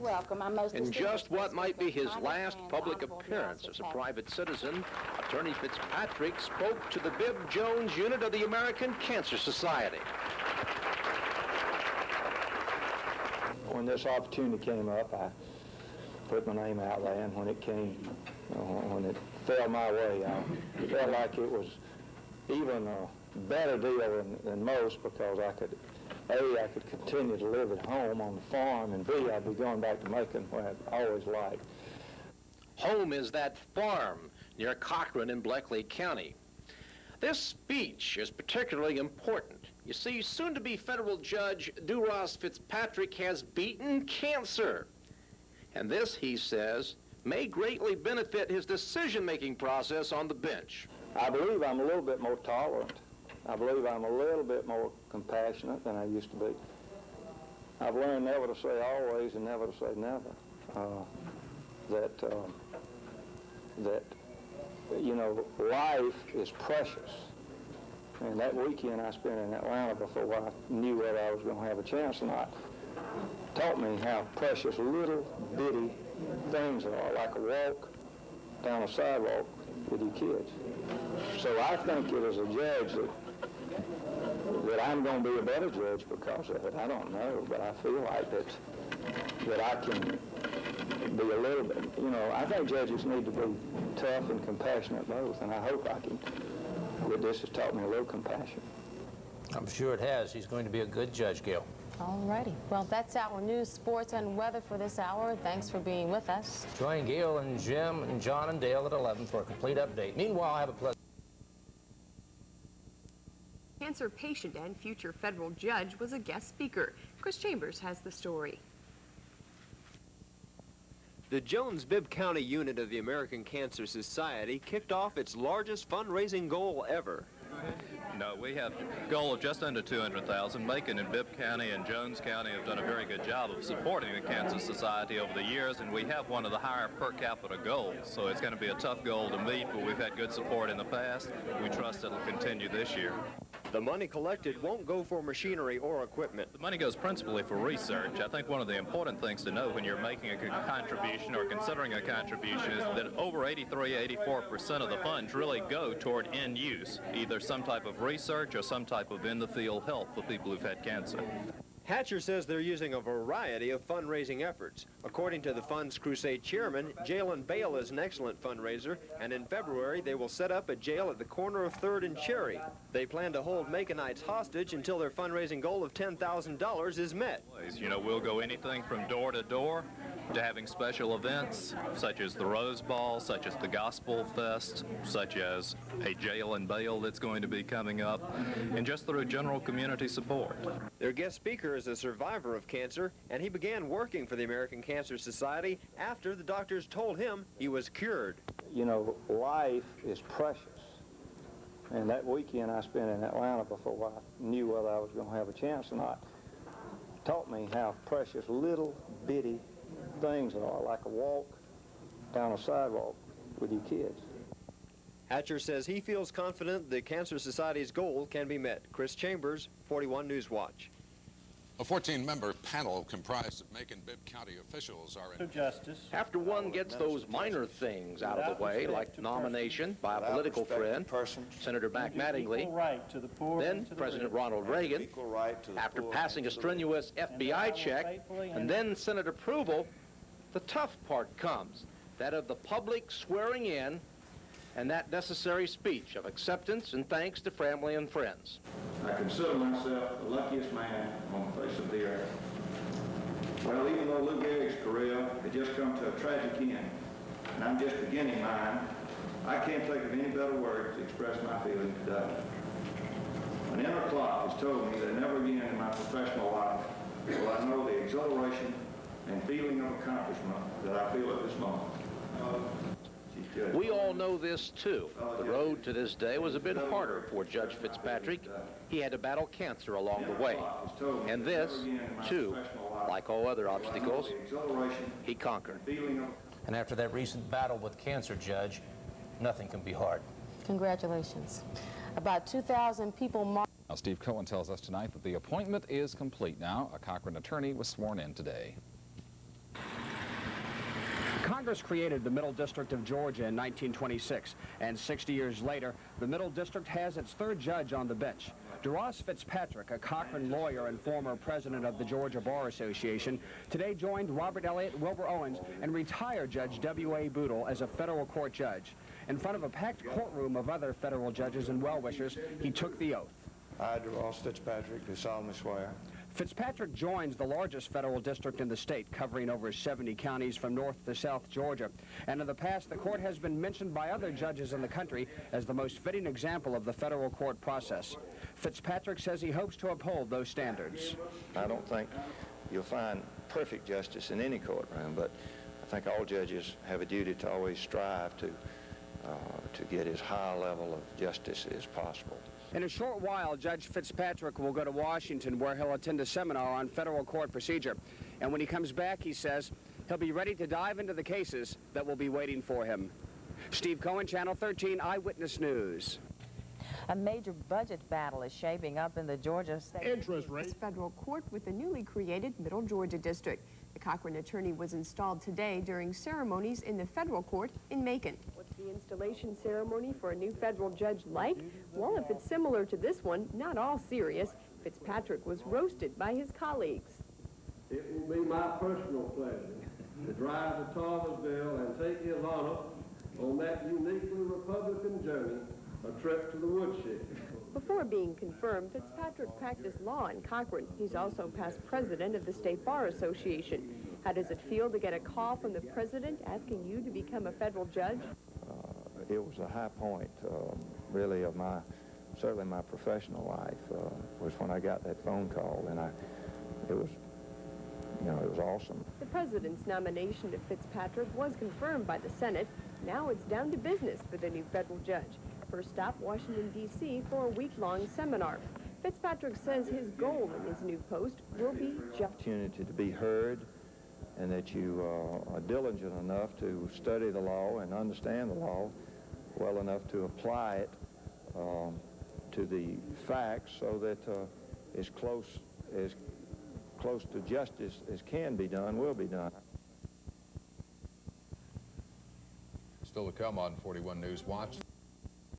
welcome. I'm most In just what might be his last public appearance as a private citizen, Attorney Fitzpatrick spoke to the Bibb Jones unit of the American Cancer Society. When this opportunity came up, I put my name out there, and when it came, when it fell my way, I felt like it was even a better deal than most, because I could, A, I could continue to live at home on the farm, and B, I'd be going back to Macon, where I'd always liked. Home is that farm near Cochran in Bleckley County. This speech is particularly important. You see, soon-to-be federal judge Duross Fitzpatrick has beaten cancer. And this, he says, may greatly benefit his decision-making process on the bench. I believe I'm a little bit more tolerant. I believe I'm a little bit more compassionate than I used to be. I've learned never to say always and never to say never. That you know, life is precious. And that weekend I spent in Atlanta before I knew whether I was going to have a chance or not taught me how precious little bitty things are, like a walk down a sidewalk with your kids. So I think it is a judge that I'm going to be a better judge because of it. I don't know, but I feel like that I can be a little bit, you know, I think judges need to be tough and compassionate both, and I hope I can, that this has taught me a little compassion. I'm sure it has. He's going to be a good judge, Gail. All righty. Well, that's our news, sports, and weather for this hour. Thanks for being with us. Join Gail and Jim and John and Dale at 11 for a complete update. Meanwhile, have a pleasant... Cancer patient and future federal judge was a guest speaker. Chris Chambers has the story. The Jones-Bibb County unit of the American Cancer Society kicked off its largest fundraising goal ever. No, we have a goal of just under $200,000. Macon and Bibb County and Jones County have done a very good job of supporting the Cancer Society over the years, and we have one of the higher per capita goals. So it's going to be a tough goal to meet, but we've had good support in the past. We trust it'll continue this year. The money collected won't go for machinery or equipment. The money goes principally for research. I think one of the important things to know when you're making a contribution or considering a contribution is that over 83–84% of the funds really go toward end use, either some type of research or some type of in-the-field help for people who've had cancer. Hatcher says they're using a variety of fundraising efforts. According to the Funds Crusade chairman, jail and bail is an excellent fundraiser, and in February they will set up a jail at the corner of 3rd and Cherry. They plan to hold Maconites hostage until their fundraising goal of $10,000 is met. You know, we'll go anything from door to door to having special events such as the Rose Ball, such as the Gospel Fest, such as a jail and bail that's going to be coming up, and just through general community support. Their guest speaker is a survivor of cancer, and he began working for the American Cancer Society after the doctors told him he was cured. You know, life is precious. And that weekend I spent in Atlanta before I knew whether I was going to have a chance or not taught me how precious little bitty things are, like a walk down a sidewalk with your kids. Hatcher says he feels confident the Cancer Society's goal can be met. Chris Chambers, 41 News Watch. A 14-member panel comprised of Macon-Bibb County officials are in justice. After one gets those minor things out of the way, like nomination by a political friend, Senator Mac Mattingly, then President Ronald Reagan, after passing a strenuous FBI check, and then Senate approval, the tough part comes, that of the public swearing in and that necessary speech of acceptance and thanks to family and friends. I consider myself the luckiest man on the face of the earth. Well, even though Lou Gehrig's career had just come to a tragic end, and I'm just beginning mine, I can't think of any better words to express my feelings today. An inner clock has told me that never again in my professional life will I know the exhilaration and feeling of accomplishment that I feel at this moment. We all know this, too. The road to this day was a bit harder for Judge Fitzpatrick. He had to battle cancer along the way. And this, too, like all other obstacles, he conquered. And after that recent battle with cancer, Judge, nothing can be hard. Congratulations. About 2,000 people marched. Now, Steve Cohen tells us tonight that the appointment is complete now. A Cochran attorney was sworn in today. Congress created the Middle District of Georgia in 1926, and 60 years later, the Middle District has its third judge on the bench. Duross Fitzpatrick, a Cochran lawyer and former president of the Georgia Bar Association, today joined Robert Elliott, Wilbur Owens, and retired Judge W.A. Boodle as a federal court judge. In front of a packed courtroom of other federal judges and well-wishers, he took the oath. I, Duross Fitzpatrick, do solemnly swear. Fitzpatrick joins the largest federal district in the state, covering over 70 counties from north to south Georgia. And in the past, the court has been mentioned by other judges in the country as the most fitting example of the federal court process. Fitzpatrick says he hopes to uphold those standards. I don't think you'll find perfect justice in any courtroom, but I think all judges have a duty to always strive to get as high a level of justice as possible. In a short while, Judge Fitzpatrick will go to Washington, where he'll attend a seminar on federal court procedure. And when he comes back, he says, he'll be ready to dive into the cases that will be waiting for him. Steve Cohen, Channel 13 Eyewitness News. A major budget battle is shaping up in the Georgia state interest rate federal court with the newly created Middle Georgia District. The Cochran attorney was installed today during ceremonies in the federal court in Macon. What's the installation ceremony for a new federal judge like? Well, if it's similar to this one, not all serious. Fitzpatrick was roasted by his colleagues. It will be my personal pleasure to drive to Thomasville and take his honor on that uniquely Republican journey, a trip to the woodshed. Before being confirmed, Fitzpatrick practiced law in Cochran. He's also past president of the State Bar Association. How does it feel to get a call from the president asking you to become a federal judge? It was a high point, really, of certainly my professional life, was when I got that phone call, and it was awesome. The president's nomination to Fitzpatrick was confirmed by the Senate. Now it's down to business for the new federal judge. First stop, Washington, D.C. for a week-long seminar. Fitzpatrick says his goal in his new post will be just opportunity to be heard, and that you are diligent enough to study the law and understand the law well enough to apply it to the facts, so that as close to justice as can be done will be done. Still to come on 41 News Watch.